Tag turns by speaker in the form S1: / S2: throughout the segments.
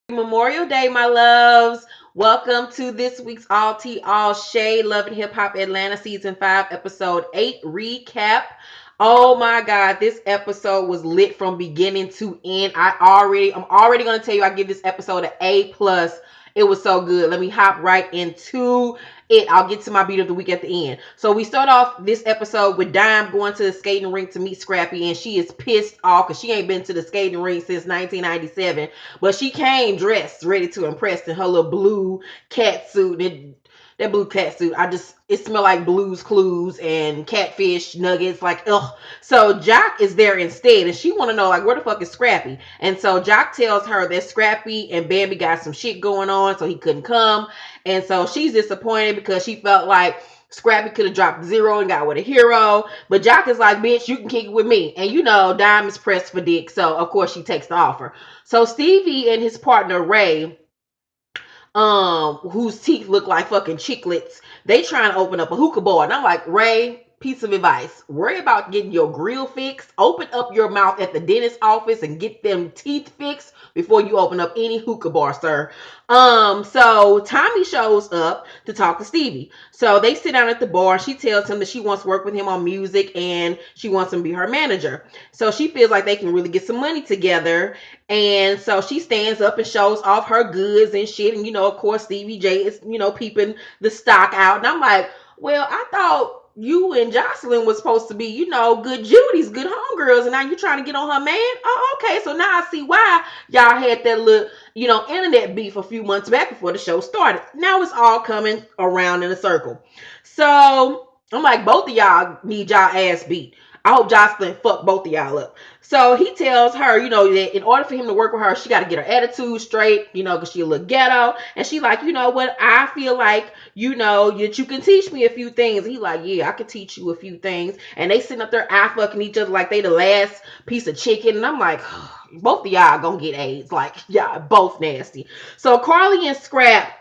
S1: Memorial Day, my loves. Welcome to this week's All Tea All Shade Love and Hip Hop Atlanta Season 5 Episode 8 recap. Oh my god, this episode was lit from beginning to end. I'm already gonna tell you I give this episode an A plus. It was so good. Let me hop right into it. I'll get to my beat of the week at the end. So we start off this episode with Dime going to the skating rink to meet Scrappy, and she is pissed off because she ain't been to the skating rink since 1997. But she came dressed, ready to impress in her little blue cat suit. That blue cat suit, it smelled like Blue's Clues and catfish nuggets. Like, ugh. So Jock is there instead, and she want to know, like, where the fuck is Scrappy? And so Jock tells her that Scrappy and Bambi got some shit going on, so he couldn't come. And so she's disappointed because she felt like Scrappy could have dropped zero and got with a hero. But Jock is like, bitch, you can kick it with me. And you know, Dime is pressed for dick. So, of course, she takes the offer. So, Stevie and his partner, Ray, whose teeth look like fucking chiclets, they trying to open up a hookah bar. And I'm like, Ray, piece of advice. Worry about getting your grill fixed. Open up your mouth at the dentist office and get them teeth fixed before you open up any hookah bar, sir. So Tommie shows up to talk to Stevie. So they sit down at the bar. She tells him that she wants to work with him on music and she wants him to be her manager. So she feels like they can really get some money together. And so she stands up and shows off her goods and shit. And, of course, Stevie J is, peeping the stock out. And I'm like, well, I thought you and Joseline was supposed to be, good Judy's, good homegirls. And now you're trying to get on her man? Oh, okay. So now I see why y'all had that little, internet beef a few months back before the show started. Now it's all coming around in a circle. So I'm like, both of y'all need y'all ass beat. I hope Joseline fuck both of y'all up. So he tells her, that in order for him to work with her, she got to get her attitude straight, because she a little ghetto. And she like, you know what? I feel like, that you can teach me a few things. He like, yeah, I can teach you a few things. And they sitting up there eye fucking each other like they the last piece of chicken. And I'm like, both of y'all gonna get AIDS. Like, y'all both nasty. So Carly and Scrap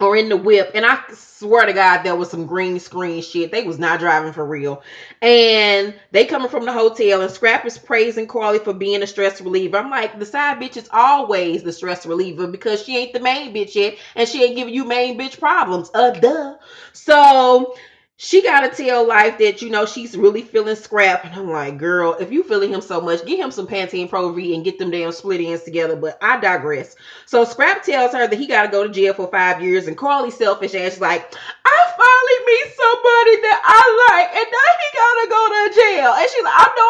S1: or in the whip, and I swear to God there was some green screen shit. They was not driving for real. And they coming from the hotel, and Scrap is praising Carly for being a stress reliever. I'm like, the side bitch is always the stress reliever because she ain't the main bitch yet, and she ain't giving you main bitch problems. Duh. So she gotta tell Life that she's really feeling Scrap, and I'm like, girl, if you feeling him so much, get him some Pantene Pro V and get them damn split ends together. But I digress. So Scrap tells her that he got to go to jail for 5 years, and Carly selfish ass like, I finally meet somebody that I like, and now he gotta go to jail. And she's like, I know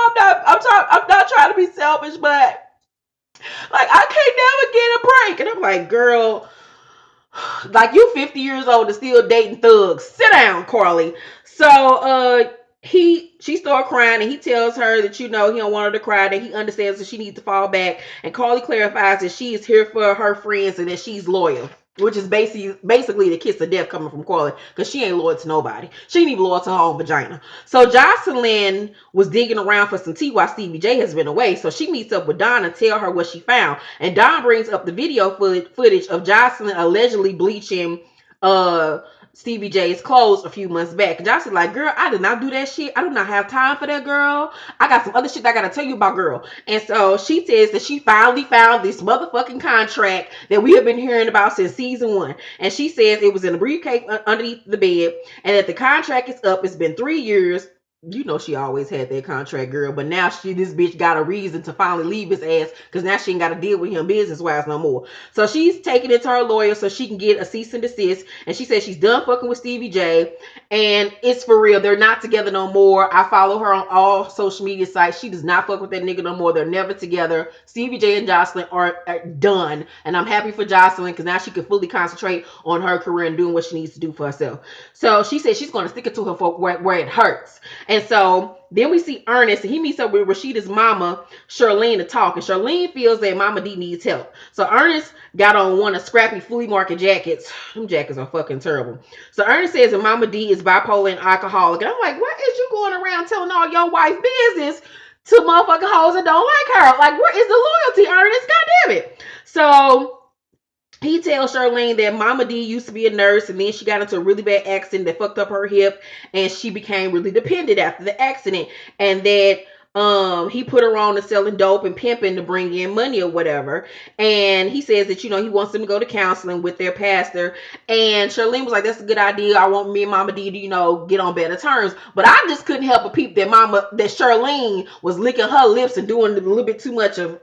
S1: I'm not trying to be selfish, but like I can't never get a break. And I'm like, girl, like you 50 years old and still dating thugs. Sit down, Carly. So she started crying, and he tells her that he don't want her to cry, that he understands that she needs to fall back. And Carly clarifies that she is here for her friends and that she's loyal, which is basically the kiss of death coming from Carly, because she ain't loyal to nobody. She ain't even loyal to her own vagina. So Joseline was digging around for some tea while Stevie J has been away. So she meets up with Don and tell her what she found. And Don brings up the video footage of Joseline allegedly bleaching Stevie J's clothes a few months back. And Jocelyn like, girl, I did not do that shit. I do not have time for that, girl. I got some other shit that I gotta tell you about, girl. And so she says that she finally found this motherfucking contract that we have been hearing about since season 1. And she says it was in a briefcase underneath the bed, and that the contract is up. It's been 3 years. She always had that contract, girl. But now this bitch got a reason to finally leave his ass, because now she ain't got to deal with him business wise no more. So she's taking it to her lawyer so she can get a cease and desist. And she says she's done fucking with Stevie J, and it's for real. They're not together no more. I follow her on all social media sites. She does not fuck with that nigga no more. They're never together. Stevie J and Joseline are done, and I'm happy for Joseline because now she can fully concentrate on her career and doing what she needs to do for herself. So she said she's going to stick it to her for where it hurts. And so then we see Ernest, and he meets up with Rashida's mama, Charlene, to talk. And Charlene feels that Mama D needs help. So Ernest got on one of Scrappy flea market jackets. Them jackets are fucking terrible. So Ernest says that Mama D is bipolar and alcoholic. And I'm like, what is you going around telling all your wife's business to motherfucking hoes that don't like her? Like, where is the loyalty, Ernest? God damn it. So he tells Charlene that Mama D used to be a nurse, and then she got into a really bad accident that fucked up her hip, and she became really dependent after the accident. And that He put her on to selling dope and pimping to bring in money or whatever. And he says that, he wants them to go to counseling with their pastor. And Charlene was like, that's a good idea. I want me and Mama D to, get on better terms. But I just couldn't help but peep that Charlene was licking her lips and doing a little bit too much of,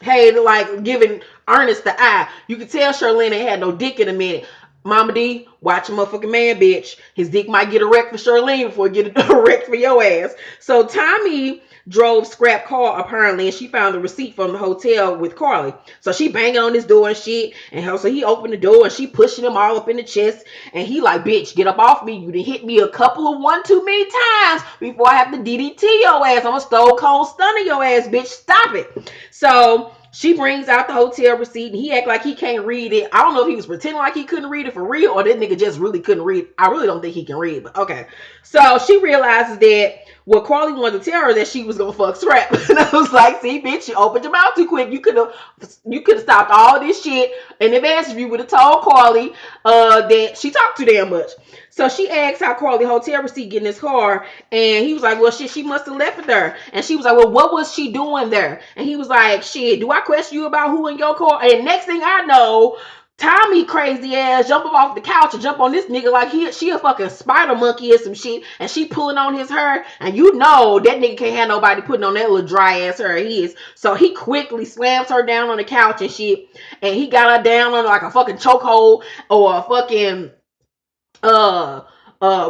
S1: hey, like giving Ernest the eye. You could tell Charlene ain't had no dick in a minute. Mama D, watch a motherfucking man, bitch. His dick might get erect for Charlene before it get erect for your ass. So Tommie drove Scrap car apparently, and she found the receipt from the hotel with Carly. So she banging on his door and shit, and so he opened the door and she pushing him all up in the chest, and he like, bitch, get up off me. You done hit me a couple of one too many times before I have to DDT your ass. I'm a stone cold stunner your ass, bitch. Stop it. So she brings out the hotel receipt and he act like he can't read it. I don't know if he was pretending like he couldn't read it for real or that nigga just really couldn't read. I really don't think he can read, but okay. So she realizes that what Carly wanted to tell her that she was gonna fuck Scrap. And I was like, see, bitch, you opened your mouth too quick. You could have stopped all this shit in advance if you would have told Carly that she talked too damn much. So she asked how Carly hotel receipt get in his car, and he was like, well, shit, she must have left it there. And she was like, well, what was she doing there? And he was like, shit, do I question you about who in your car? And next thing I know, Tommie crazy ass jump up off the couch and jump on this nigga like she a fucking spider monkey or some shit, and she pulling on his hair, and you know that nigga can't have nobody putting on that little dry ass hair of his. So he quickly slams her down on the couch and shit, and he got her down on like a fucking chokehold or a fucking uh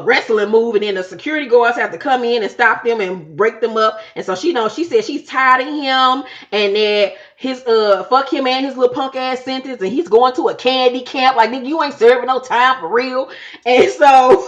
S1: wrestling move, and then the security guards have to come in and stop them and break them up. And so she said she's tired of him, and that his fuck him and his little punk ass sentence, and he's going to a candy camp. Like, nigga, you ain't serving no time for real. And so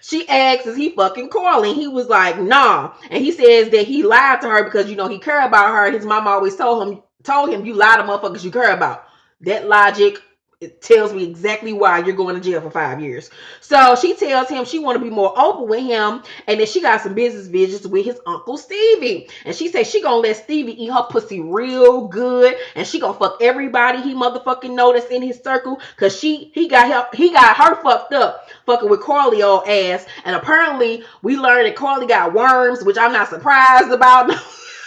S1: she asks, is he fucking Carly? And he was like, nah. And he says that he lied to her because he cared about her. His mom always told him you lie to motherfuckers you care about. That logic, it tells me exactly why you're going to jail for 5 years. So she tells him she want to be more open with him, and then she got some business visits with his uncle Stevie. And she said she gonna let Stevie eat her pussy real good, and she gonna fuck everybody he motherfucking know that's in his circle, cause he got her fucked up fucking with Carly old ass. And apparently we learned that Carly got worms, which I'm not surprised about.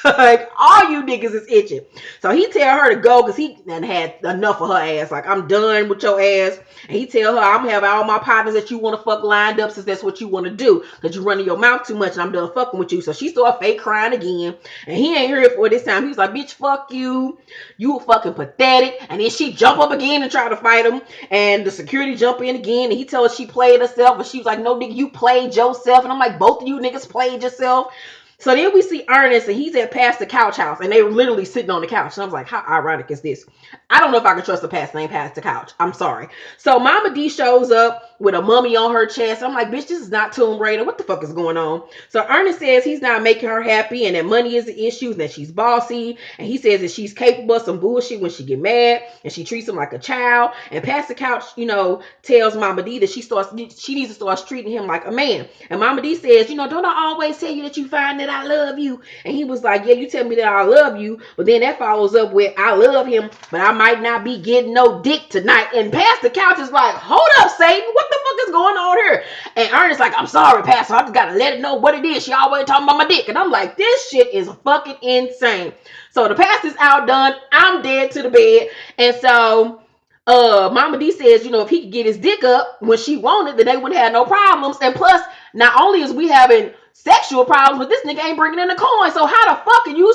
S1: Like, all you niggas is itching. So he tell her to go because he done had enough of her ass. Like, I'm done with your ass. And he tell her, I'm gonna have all my partners that you want to fuck lined up since that's what you want to do. Because you running your mouth too much and I'm done fucking with you. So she started fake crying again. And he ain't here for this time. He was like, bitch, fuck you. You fucking pathetic. And then she jump up again and try to fight him. And the security jump in again. And he tell her she played herself. And she was like, no, nigga, you played yourself. And I'm like, both of you niggas played yourself. So then we see Ernest, and he's at past the couch house, and they were literally sitting on the couch. And I was like, how ironic is this? I don't know if I can trust a past name past the couch. I'm sorry. So Mama D shows up with a mummy on her chest. I'm like, bitch, this is not Tomb Raider. What the fuck is going on? So Ernest says he's not making her happy, and that money is the issue, and that she's bossy. And he says that she's capable of some bullshit when she get mad, and she treats him like a child. And past the couch, tells Mama D that she needs to start treating him like a man. And Mama D says, don't I always tell you that you find that I love you? And he was like, yeah, you tell me that I love you, but then that follows up with I love him, but I might not be getting no dick tonight. And Pastor Couch is like, hold up, Satan, what the fuck is going on here? And Ernest like, I'm sorry, Pastor, I just gotta let it know what it is. She always talking about my dick. And I'm like, this shit is fucking insane. So the pastor's outdone, I'm dead to the bed. And so Mama D says, if he could get his dick up when she wanted, then they wouldn't have no problems. And plus, not only is we having sexual problems, but this nigga ain't bringing in the coin. So how the fuck are you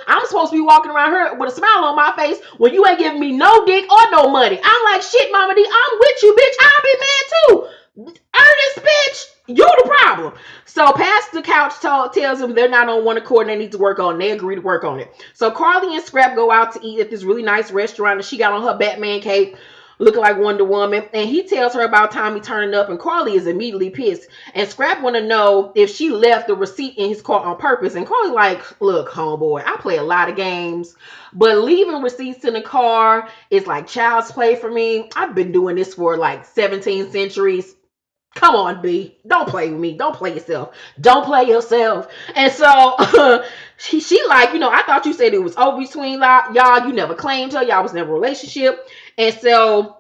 S1: I'm supposed to be walking around here with a smile on my face when you ain't giving me no dick or no money? I'm like, shit, Mama D, I'm with you, bitch. I'll be mad too. Ernest, bitch, you the problem. So Pastor Couch tells him they're not on one accord and they need to work on it. They agree to work on it. So Carly and Scrap go out to eat at this really nice restaurant, and she got on her Batman cape looking like Wonder Woman, and he tells her about Tommie turning up, and Carly is immediately pissed. And Scrap want to know if she left the receipt in his car on purpose. And Carly like, look, homeboy, I play a lot of games, but leaving receipts in the car is like child's play for me. I've been doing this for like 17 centuries. Come on, B. Don't play with me. Don't play yourself. Don't play yourself. And so she like, I thought you said it was over between y'all. You never claimed her. Y'all was never a relationship. And so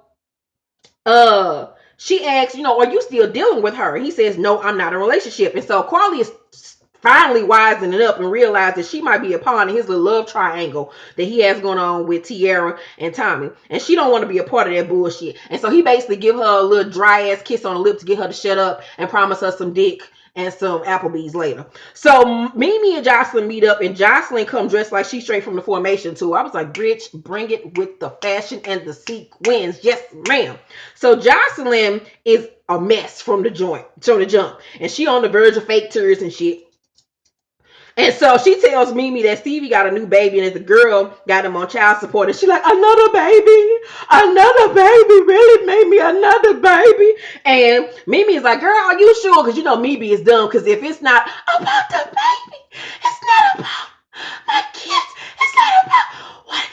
S1: she asks, are you still dealing with her? And he says, no, I'm not in a relationship. And so Carly is finally wisening up and realized that she might be a pawn in his little love triangle that he has going on with Tiara and Tommie. And she don't want to be a part of that bullshit. And so he basically give her a little dry ass kiss on the lip to get her to shut up and promise her some dick and some Applebee's later. So Mimi and Joseline meet up, and Joseline come dressed like she's straight from the formation too. I was like, bitch, bring it with the fashion and the sequins. Yes, ma'am. So Joseline is a mess from the jump. And she on the verge of fake tears and shit. And so she tells Mimi that Stevie got a new baby and that the girl got him on child support. And she like, another baby? Another baby? Really made me another baby? And Mimi is like, girl, are you sure? Because you know Mimi is dumb. Because if it's not about the baby, it's not about my kids. It's not about what?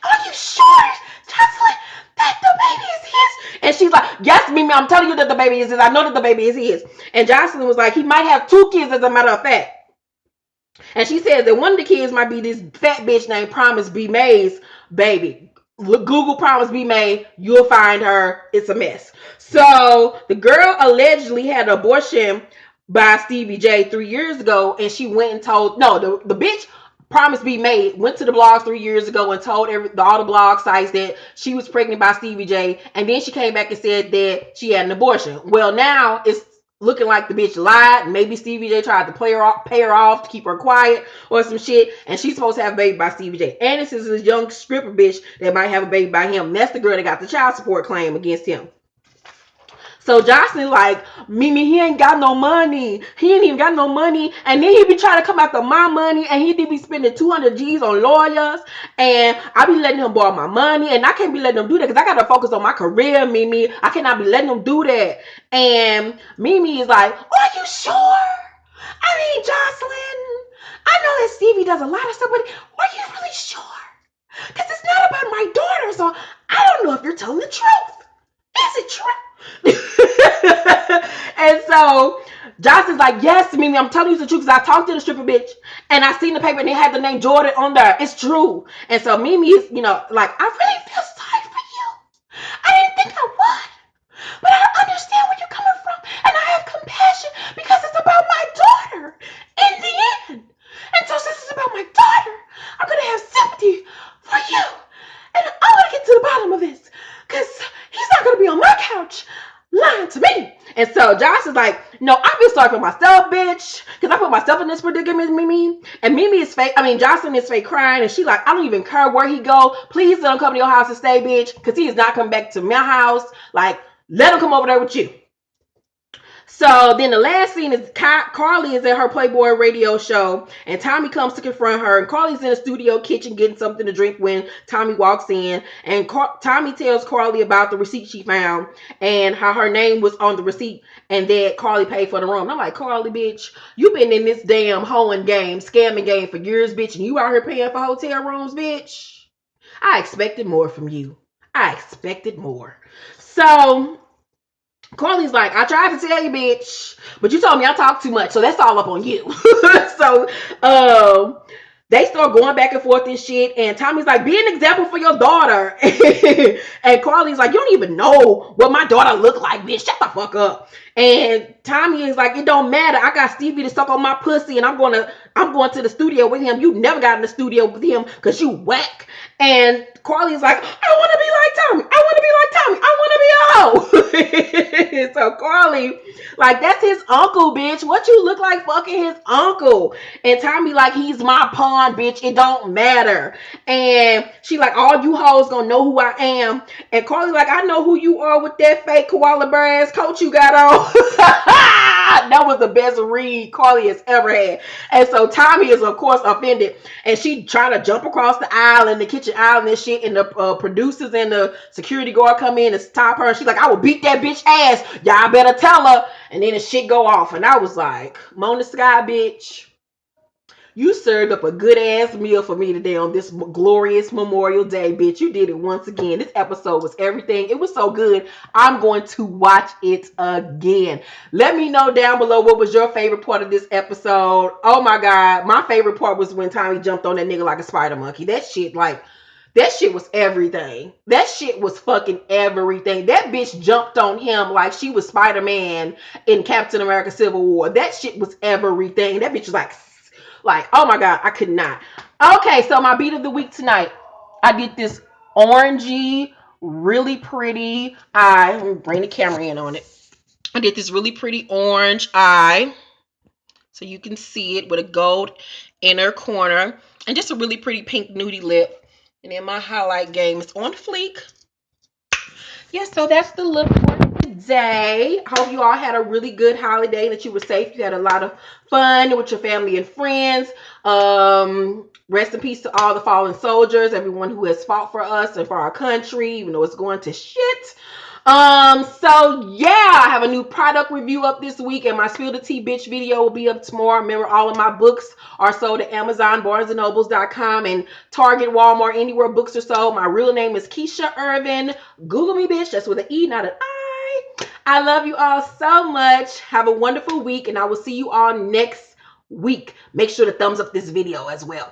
S1: Are you sure, Joseline, that the baby is his? And she's like, yes, Mimi, I'm telling you that the baby is his. I know that the baby is his. And Joseline was like, he might have two kids as a matter of fact. And she says that one of the kids might be this fat bitch named Promise B. May's baby. Google Promise B. May, you'll find her. It's a mess. So the girl allegedly had an abortion by Stevie J 3 years ago, and she went and told the bitch Promise Be Made went to the blogs 3 years ago and told all the blog sites that she was pregnant by Stevie J, and then she came back and said that she had an abortion. Well, now it's looking like the bitch lied. Maybe Stevie J tried to pay her off to keep her quiet or some shit, and she's supposed to have a baby by Stevie J. And this is a young stripper bitch that might have a baby by him. And that's the girl that got the child support claim against him. So Joseline like, Mimi, he ain't got no money. He ain't even got no money. And then he be trying to come after my money. And he be spending 200 G's on lawyers. And I be letting him borrow my money. And I can't be letting him do that because I got to focus on my career, Mimi. I cannot be letting him do that. And Mimi is like, are you sure? I mean, Joseline, I know that Stevie does a lot of stuff, but are you really sure? Because it's not about my daughter. So I don't know if you're telling the truth. Is it true? And so Josh is like, yes, Mimi, I'm telling you the truth because I talked to the stripper bitch and I seen the paper and they had the name Jordan on there. It's true. And so Mimi is, like, I really feel sorry for you. I didn't think I would. But I understand where you're coming from. And I have compassion because it's about my daughter in the end. And so since it's about my daughter, I'm going to have sympathy for you. And I want to get to the bottom of this. Because he's not going to be on my couch lying to me. And so Josh is like, no, I feel sorry for myself, bitch. Because I put myself in this predicament, Mimi. And Mimi is fake. I mean, Jocelyn is fake crying. And she like, I don't even care where he go. Please let him come to your house and stay, bitch. Because he is not coming back to my house. Like, let him come over there with you. So then the last scene is Carly is at her Playboy radio show and Tommie comes to confront her, and Carly's in the studio kitchen getting something to drink when Tommie walks in, and Tommie tells Carly about the receipt she found and how her name was on the receipt and that Carly paid for the room. And I'm like, Carly, bitch, you been in this damn hoeing game, scamming game for years, bitch, and you out here paying for hotel rooms, bitch. I expected more from you. I expected more. So Carly's like, I tried to tell you, bitch, but you told me I talk too much, so that's all up on you. So, they start going back and forth and shit, and Tommie's like, be an example for your daughter. And Carly's like, you don't even know what my daughter look like, bitch. Shut the fuck up. And Tommie is like, it don't matter. I got Stevie to suck on my pussy, and I'm going to the studio with him. You never got in the studio with him because you whack. And Carly's like, I want to be like Tommie. I want to be like Tommie. I want to be a hoe. So Carly, like, that's his uncle, bitch. What you look like fucking his uncle? And Tommie like, he's my pawn, bitch. It don't matter. And she like, all you hoes gonna know who I am. And Carly like, I know who you are with that fake koala bear ass coat you got on. That was the best read Carly has ever had. And so Tommie is of course offended, and she trying to jump across the aisle in the kitchen aisle and shit, and the producers and the security guard come in and stop her, and she's like, I will beat that bitch ass, y'all better tell her. And then the shit go off, and I was like, Mona Sky, bitch, you served up a good ass meal for me today on this glorious Memorial Day, bitch. You did it once again. This episode was everything. It was so good. I'm going to watch it again. Let me know down below what was your favorite part of this episode. Oh my God. My favorite part was when Tommie jumped on that nigga like a spider monkey. That shit, like, That shit was everything. That shit was fucking everything. That bitch jumped on him like she was Spider-Man in Captain America Civil War. That shit was everything. That bitch was like, oh my God, I could not. Okay, so my beat of the week tonight. I did this orangey, really pretty eye. Let me bring the camera in on it. I did this really pretty orange eye. So you can see it with a gold inner corner. And just a really pretty pink nudie lip. And then my highlight game is on fleek. Yeah, so that's the look for today. I hope you all had a really good holiday, that you were safe. You had a lot of fun with your family and friends. Rest in peace to all the fallen soldiers, everyone who has fought for us and for our country, even though it's going to shit. So yeah, I have a new product review up this week, and my Spill the Tea Bitch video will be up tomorrow. Remember, all of my books are sold at Amazon, BarnesandNobles.com, and Target, Walmart, anywhere books are sold. My real name is Keisha Irvin. Google me, bitch. That's with an E, not an I. I love you all so much. Have a wonderful week, and I will see you all next week. Make sure to thumbs up this video as well.